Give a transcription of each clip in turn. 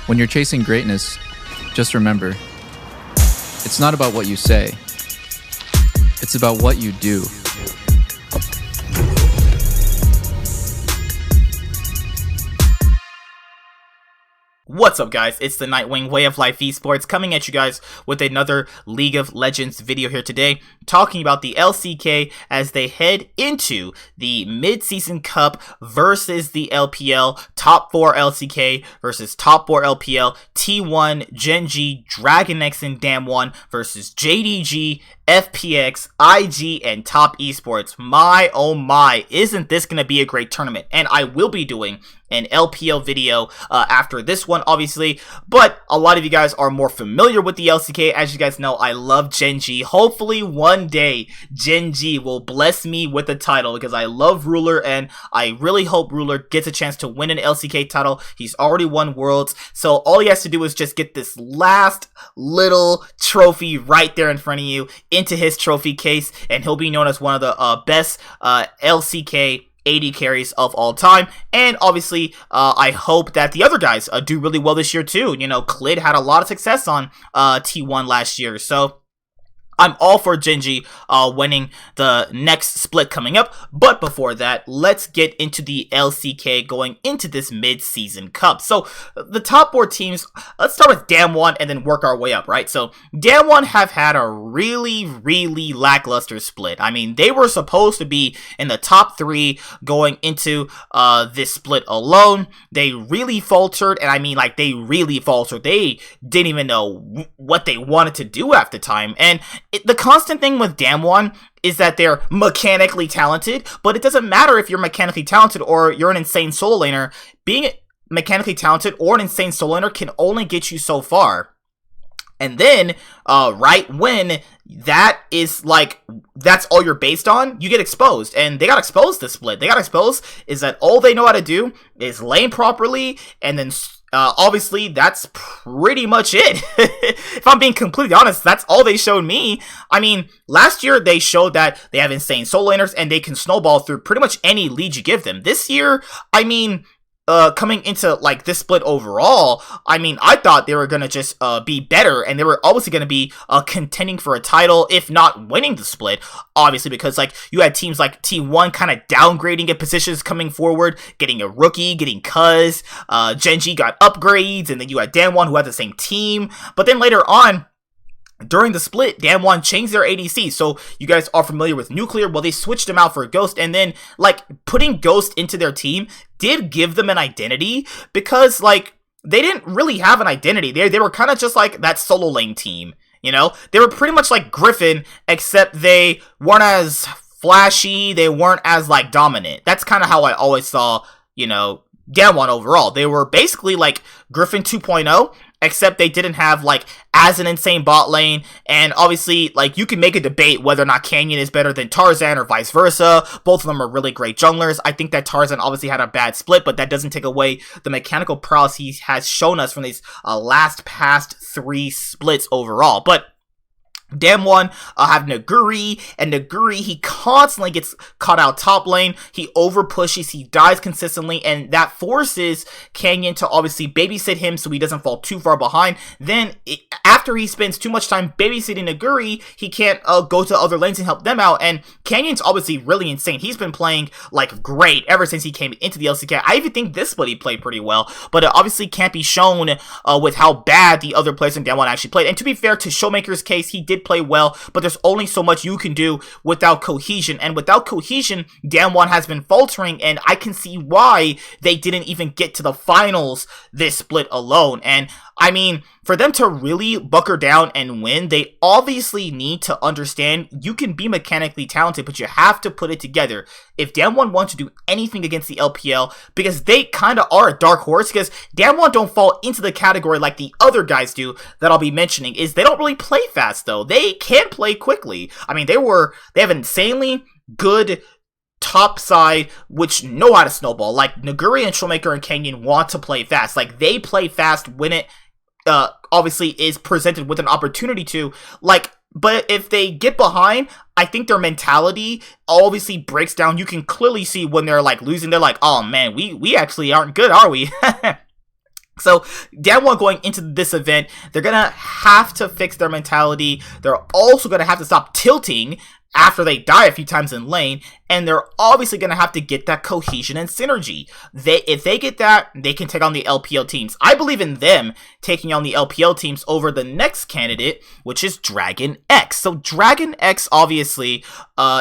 When you're chasing greatness, just remember, it's not about what you say, it's about what you do. What's up, guys? It's the Nightwing Way of Life Esports coming at you guys with another League of Legends video here today, talking about the LCK as they head into the mid-season cup versus the LPL. Top 4 LCK versus top 4 LPL. T1, Gen.G, DragonX, and Damwon versus JDG, FPX, IG, and Top Esports. My oh my, isn't this gonna be a great tournament? And I will be doing an LPL video after this one, obviously, but a lot of you guys are more familiar with the LCK. As you guys know, I love Gen.G. Hopefully one day Gen.G will bless me with a title, because I love Ruler, and I really hope Ruler gets a chance to win an LCK title. He's already won Worlds, so all he has to do is just get this last little trophy right there in front of you into his trophy case, and he'll be known as one of the best LCK AD carries of all time. And obviously I hope that the other guys do really well this year too. You know, Clid had a lot of success on T1 last year, so I'm all for Gen.G winning the next split coming up. But before that, let's get into the LCK going into this mid-season cup. So the top 4 teams, let's start with Damwon and then work our way up, right? So Damwon have had a really lackluster split. I mean, they were supposed to be in the top 3 going into this split alone. They really faltered, and I mean, like, they really faltered. They didn't even know what they wanted to do half the time. And the constant thing with Damwon is that they're mechanically talented, but it doesn't matter if you're mechanically talented or you're an insane solo laner. Being mechanically talented or an insane solo laner can only get you so far. And then, right when that is like, that's all you're based on, you get exposed. And they got exposed this split. They got exposed is that all they know how to do is lane properly, and then obviously, that's pretty much it. If I'm being completely honest, that's all they showed me. I mean, last year they showed that they have insane solo laners and they can snowball through pretty much any lead you give them. This year, I mean, coming into like this split overall, I mean, I thought they were gonna just be better, and they were obviously gonna be contending for a title, if not winning the split. Obviously, because like you had teams like T1 kind of downgrading at positions coming forward, getting a rookie, getting Cuz, Gen.G got upgrades, and then you had Damwon who had the same team. But then later on, during the split, Damwon changed their ADC. So you guys are familiar with Nuclear. Well, they switched him out for Ghost, and then like putting Ghost into their team did give them an identity, because like they didn't really have an identity. They were kind of just like that solo lane team, you know? They were pretty much like Griffin, except they weren't as flashy, they weren't as like dominant. That's kind of how I always saw, you know, Damwon overall. They were basically like Griffin 2.0, except they didn't have like as an insane bot lane. And obviously, like, you can make a debate whether or not Canyon is better than Tarzan or vice versa. Both of them are really great junglers. I think that Tarzan obviously had a bad split, but that doesn't take away the mechanical prowess he has shown us from these past 3 splits overall. But Damwon have Naguri, and Naguri, he constantly gets caught out top lane, he over pushes, he dies consistently, and that forces Canyon to obviously babysit him so he doesn't fall too far behind. Then, after he spends too much time babysitting Naguri, he can't go to other lanes and help them out, and Canyon's obviously really insane. He's been playing, like, great ever since he came into the LCK. I even think this split he played pretty well, but it obviously can't be shown with how bad the other players in Damwon actually played. And to be fair, to Showmaker's case, he did play well, but there's only so much you can do without cohesion, and without cohesion, Damwon has been faltering, and I can see why they didn't even get to the finals this split alone. And I mean, for them to really bucker down and win, they obviously need to understand you can be mechanically talented, but you have to put it together. If Damwon wants to do anything against the LPL, because they kind of are a dark horse, because Damwon don't fall into the category like the other guys do that I'll be mentioning, is they don't really play fast though. They can play quickly. I mean, they have an insanely good top side which know how to snowball. Like Naguri and Showmaker and Canyon want to play fast. Like they play fast when it obviously is presented with an opportunity to. Like, but if they get behind, I think their mentality obviously breaks down. You can clearly see when they're like losing, they're like, oh man, we actually aren't good, are we? So, Damwon going into this event, they're gonna have to fix their mentality. They're also gonna have to stop tilting after they die a few times in lane, and they're obviously going to have to get that cohesion and synergy. If they get that, they can take on the LPL teams. I believe in them taking on the LPL teams over the next candidate, which is DragonX. So DragonX obviously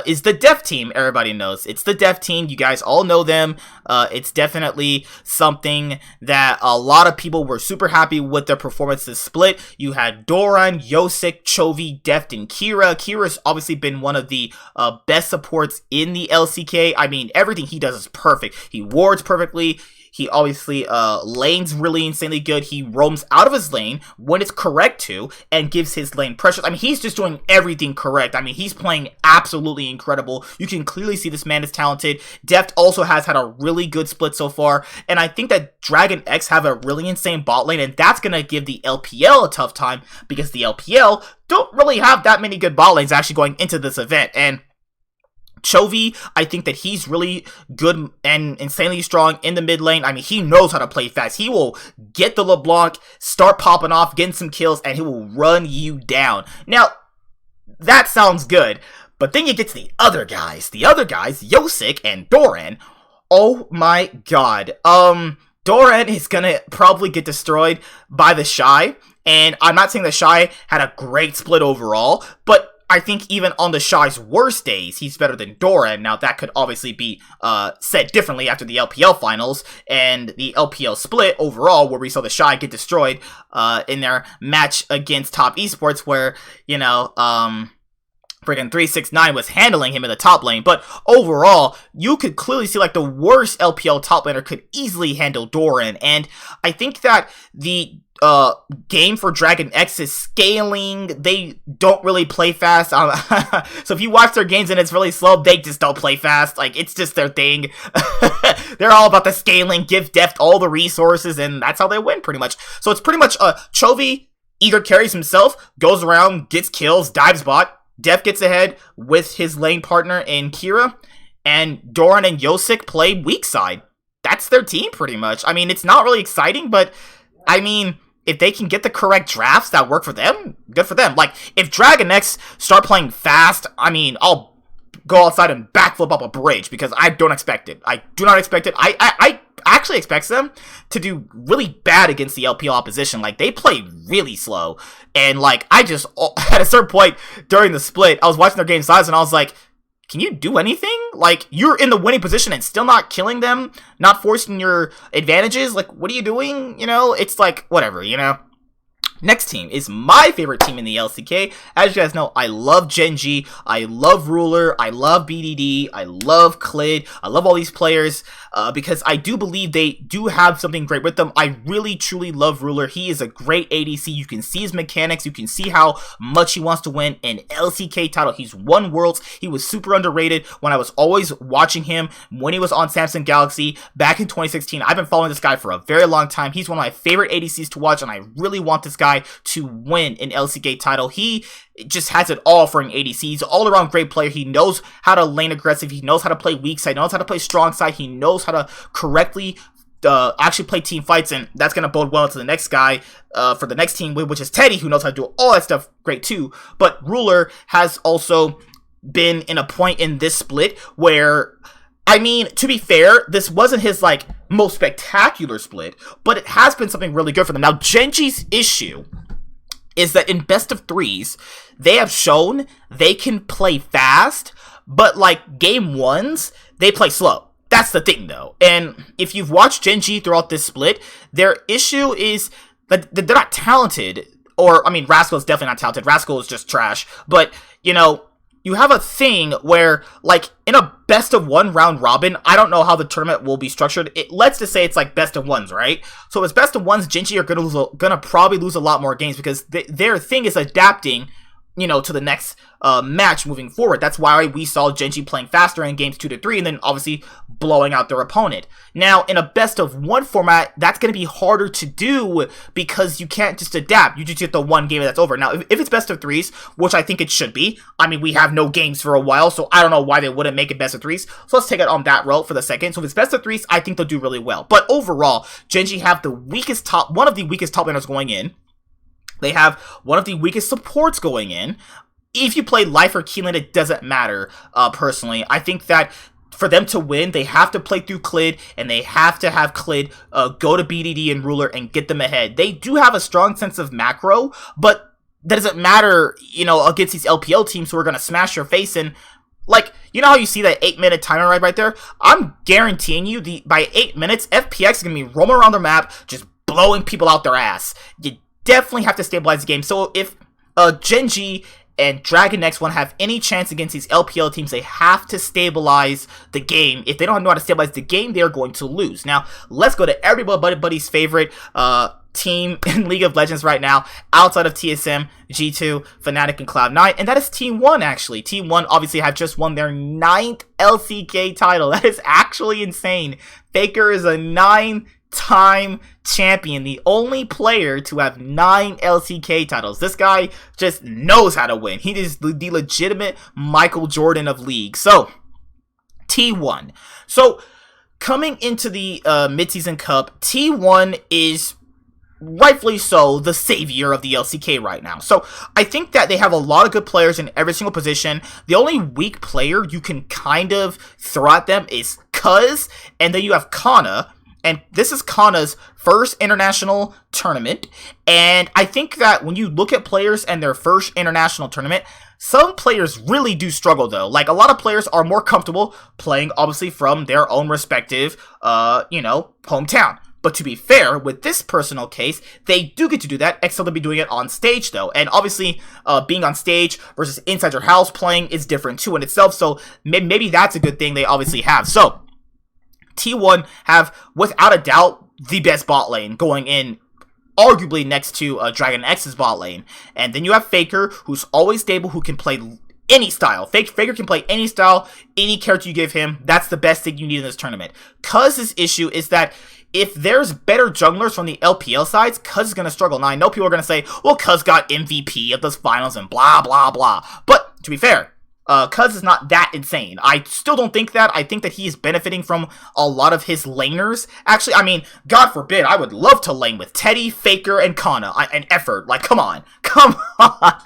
is the dev team. Everybody knows it's the dev team. You guys all know them. It's definitely something that a lot of people were super happy with their performance this split. You had Doran, Yosik, Chovy, Deft, and Kira. Kira's obviously been one of the best supports in the LCK. I mean, everything he does is perfect. He wards perfectly. He obviously lanes really insanely good. He roams out of his lane when it's correct to and gives his lane pressure. I mean, he's just doing everything correct. I mean, he's playing absolutely incredible. You can clearly see this man is talented. Deft also has had a really good split so far, and I think that DragonX have a really insane bot lane, and that's going to give the LPL a tough time because the LPL don't really have that many good bot lanes actually going into this event. And Chovy, I think that he's really good and insanely strong in the mid lane. I mean, he knows how to play fast. He will get the LeBlanc, start popping off, getting some kills, and he will run you down. Now, that sounds good, but then you get to the other guys. The other guys, Yosik and Doran. Oh my god. Doran is gonna probably get destroyed by the Shy, and I'm not saying the Shy had a great split overall, but I think even on the Shy's worst days, he's better than Doran. Now, that could obviously be said differently after the LPL finals and the LPL split overall, where we saw the Shy get destroyed in their match against Top Esports, where, you know, friggin' 369 was handling him in the top lane. But overall, you could clearly see like the worst LPL top laner could easily handle Doran. And I think that the game for DragonX is scaling. They don't really play fast. So if you watch their games and it's really slow, they just don't play fast. Like, it's just their thing. They're all about the scaling, give Deft all the resources, and that's how they win pretty much. So it's pretty much Chovy either carries himself, goes around, gets kills, dives bot. Deft gets ahead with his lane partner in Kira, and Doran and Yosik play weak side. That's their team pretty much. I mean, it's not really exciting, but I mean, if they can get the correct drafts that work for them, good for them. Like, if DragonX start playing fast, I mean, I'll go outside and backflip up a bridge because I don't expect it. I do not expect it. I actually expect them to do really bad against the LPL opposition. Like, they play really slow. And, like, I just, at a certain point during the split, I was watching their game size and I was like, can you do anything? Like, you're in the winning position and still not killing them, not forcing your advantages? Like, what are you doing? You know, it's like, whatever, you know? Next team is my favorite team in the LCK. As you guys know, I love Gen.G, I love Ruler, I love BDD, I love Clid, I love all these players because I do believe they do have something great with them. I really, truly love Ruler. He is a great ADC. You can see his mechanics. You can see how much he wants to win an LCK title. He's won Worlds. He was super underrated when I was always watching him when he was on Samsung Galaxy back in 2016. I've been following this guy for a very long time. He's one of my favorite ADCs to watch, and I really want this guy to win an LCK title. He just has it all for an ADC. He's an all-around great player. He knows how to lane aggressive. He knows how to play weak side. He knows how to play strong side. He knows how to correctly actually play team fights, and that's going to bode well to the next guy for the next team, which is Teddy, who knows how to do all that stuff great too. But Ruler has also been in a point in this split where, I mean, to be fair, this wasn't his, like, most spectacular split, but it has been something really good for them. Now, Gen.G's issue is that in best of threes, they have shown they can play fast, but, like, game ones, they play slow. That's the thing, though. And if you've watched Gen.G throughout this split, their issue is that they're not talented. Or, I mean, Rascal is definitely not talented. Rascal is just trash. But, you know, you have a thing where, like, in a best of one round robin, I don't know how the tournament will be structured. Let's just say it's like best of ones, right? So as best of ones, Gen.G are gonna probably lose a lot more games because their thing is adapting to the next match moving forward. That's why we saw Gen.G playing faster in games 2 to 3 and then obviously blowing out their opponent. Now, in a best of 1 format, that's going to be harder to do because you can't just adapt. You just get the one game and that's over. Now, if it's best of 3s, which I think it should be, I mean, we have no games for a while, so I don't know why they wouldn't make it best of 3s. So let's take it on that route for the second. So if it's best of 3s, I think they'll do really well. But overall, Gen.G have one of the weakest top laners going in. They have one of the weakest supports going in. If you play Life or Keelan, it doesn't matter, personally. I think that for them to win, they have to play through Clid, and they have to have Clid go to BDD and Ruler and get them ahead. They do have a strong sense of macro, but that doesn't matter, against these LPL teams who are going to smash your face. And, like, you know how you see that 8-minute timer right there? I'm guaranteeing you, by 8 minutes, FPX is going to be roaming around their map, just blowing people out their ass. You definitely have to stabilize the game. So if Gen.G and DragonX want to have any chance against these LPL teams, they have to stabilize the game. If they don't know how to stabilize the game, they are going to lose. Now, let's go to everybody's favorite team in League of Legends right now, outside of TSM, G2, Fnatic, and Cloud9, and that is Team 1, actually. Team 1 obviously have just won their 9th LCK title. That is actually insane. Faker is a 9-time champion, the only player to have 9 LCK titles. This guy just knows how to win. He is the legitimate Michael Jordan of League. So, T1. So, coming into the Midseason Cup, T1 is rightfully so the savior of the LCK right now. So I think that they have a lot of good players in every single position. The only weak player you can kind of throw at them is Cuz, and then you have Kana. And this is Kana's first international tournament. And I think that when you look at players and their first international tournament, some players really do struggle, though. Like, a lot of players are more comfortable playing, obviously, from their own respective, hometown. But to be fair, with this personal case, they do get to do that, except they'll be doing it on stage, though. And obviously, being on stage versus inside your house playing is different, too, in itself. So maybe that's a good thing they obviously have. So T1 have, without a doubt, the best bot lane going in, arguably next to DragonX's bot lane. And then you have Faker, who's always stable, who can play any style. Faker can play any style, any character you give him. That's the best thing you need in this tournament. Cuz's issue is that if there's better junglers from the LPL sides, Cuz is going to struggle. Now, I know people are going to say, well, Cuz got MVP of those finals and blah, blah, blah. But, to be fair, Cuz is not that insane. I still don't think that. I think that he is benefiting from a lot of his laners. Actually, I mean, God forbid, I would love to lane with Teddy, Faker, and Kana. And Effort. Like, come on. Come on.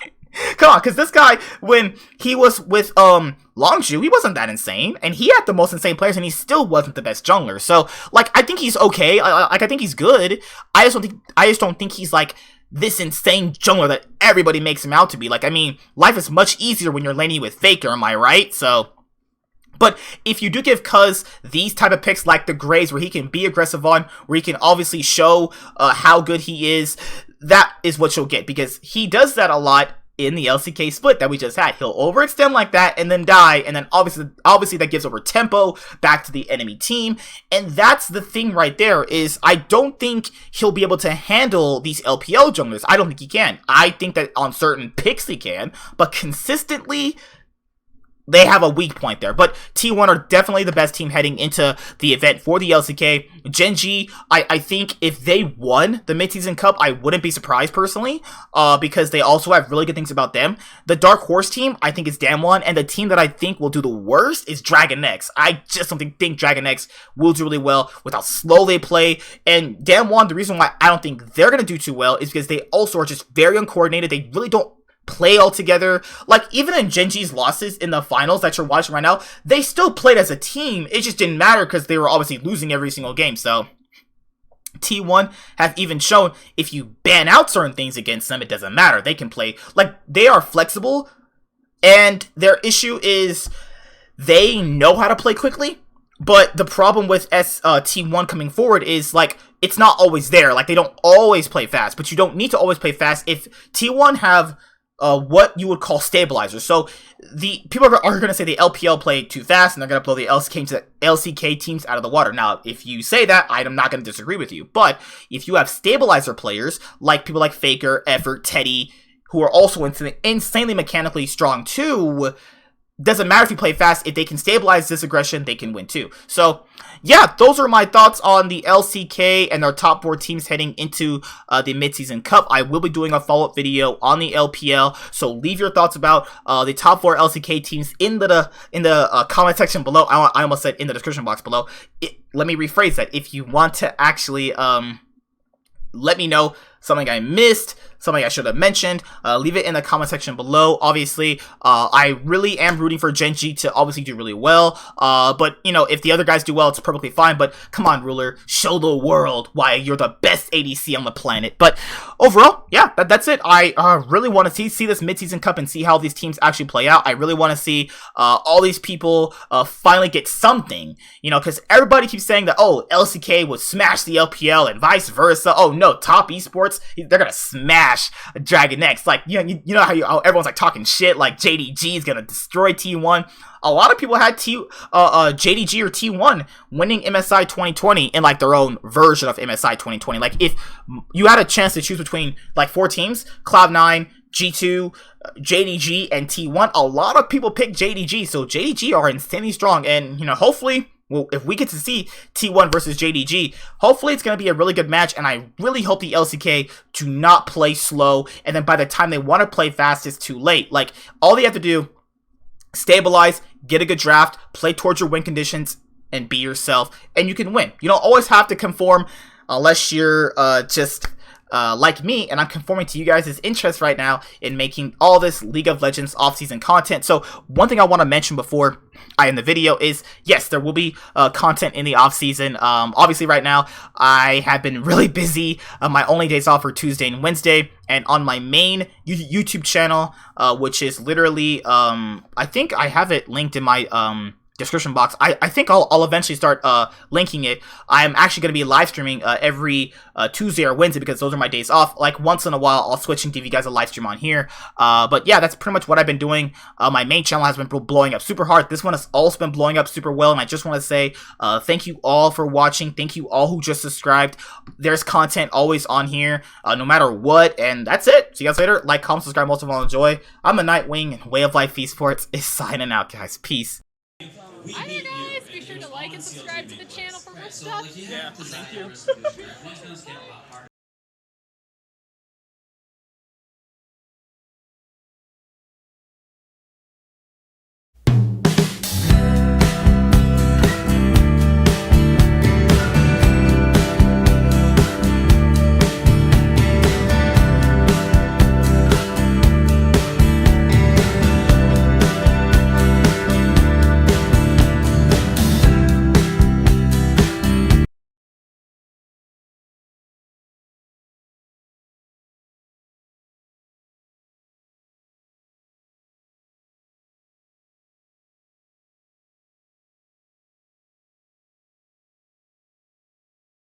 Come on, because this guy, when he was with Longzhu, he wasn't that insane, and he had the most insane players, and he still wasn't the best jungler. So, like, I think he's okay. I think he's good. I just don't think he's like this insane jungler that everybody makes him out to be. Like, I mean, life is much easier when you're laning with Faker. Am I right? So. But if you do give Cuz these type of picks like the Graves, where he can be aggressive on, where he can obviously show how good he is, that is what you'll get, because he does that a lot in the LCK split that we just had. He'll overextend like that and then die, and then obviously that gives over tempo back to the enemy team. And that's the thing right there, is I don't think he'll be able to handle these LPL junglers. I don't think he can. I think that on certain picks he can, but consistently they have a weak point there. But T1 are definitely the best team heading into the event for the LCK. Gen.G, I think if they won the Midseason Cup, I wouldn't be surprised personally, because they also have really good things about them. The Dark Horse team, I think, is Damwon, and the team that I think will do the worst is DragonX. I just don't think DragonX will do really well with how slow they play. And Damwon, the reason why I don't think they're going to do too well is because they also are just very uncoordinated. They really don't play all together. Like, even in Gen.G's losses in the finals that you're watching right now, they still played as a team. It just didn't matter because they were obviously losing every single game. So T1 have even shown if you ban out certain things against them, it doesn't matter. They can play. Like, they are flexible, and their issue is they know how to play quickly. But the problem with T1 coming forward is, like, it's not always there. Like, they don't always play fast, but you don't need to always play fast if T1 have what you would call stabilizers. So the people are going to say the LPL play too fast, and they're going to blow the LCK teams out of the water. Now, if you say that, I'm not going to disagree with you. But if you have stabilizer players, like people like Faker, Effort, Teddy, who are also insanely mechanically strong too. Doesn't matter if you play fast, if they can stabilize this aggression, they can win too. So, yeah, those are my thoughts on the LCK and our top 4 teams heading into the Midseason Cup. I will be doing a follow-up video on the LPL, so leave your thoughts about the top 4 LCK teams in the comment section below. I almost said in the description box below. Let me rephrase that. If you want to actually let me know something I missed, something I should have mentioned, leave it in the comment section below. Obviously, I really am rooting for Gen.G to obviously do really well, but, you know, if the other guys do well, it's perfectly fine, but come on, Ruler, show the world why you're the best ADC on the planet. But overall, yeah, that's it. I really want to see this Midseason Cup and see how these teams actually play out. I really want to see all these people finally get something, you know, because everybody keeps saying that, oh, LCK would smash the LPL and vice versa. Oh, no, top esports, they're going to smash DragonX. Like, you know how everyone's like talking shit, like Gen.G is gonna destroy T1. A lot of people had Gen.G or T1 winning MSI 2020 in like their own version of MSI 2020. Like, if you had a chance to choose between like 4 teams, Cloud9, G2, Gen.G, and T1, a lot of people picked Gen.G. So Gen.G are insanely strong, and you know, hopefully, well, if we get to see T1 versus Gen.G, hopefully it's going to be a really good match, and I really hope the LCK do not play slow, and then by the time they want to play fast, it's too late. Like, all they have to do, stabilize, get a good draft, play towards your win conditions, and be yourself, and you can win. You don't always have to conform unless you're just like me, and I'm conforming to you guys' interest right now in making all this League of Legends off-season content. So one thing I want to mention before I end the video is, yes, there will be content in the off-season. Obviously right now I have been really busy. My only days off are Tuesday and Wednesday, and on my main YouTube channel, which is literally, I think I have it linked in my description box. I think I'll eventually start linking it. I'm actually going to be live streaming every Tuesday or Wednesday, because those are my days off. Like, once in a while I'll switch and give you guys a live stream on here, but yeah, that's pretty much what I've been doing. My main channel has been blowing up super hard. This one has also been blowing up super well, and I just want to say thank you all for watching. Thank you all who just subscribed. There's content always on here, no matter what, and that's it. See you guys later. Like, comment, subscribe, most of all enjoy. I'm the Nightwing, and Way of Life Esports is signing out, guys. Peace. Hi there, guys! Be sure to like and subscribe to the channel for more stuff. Yeah, thank you.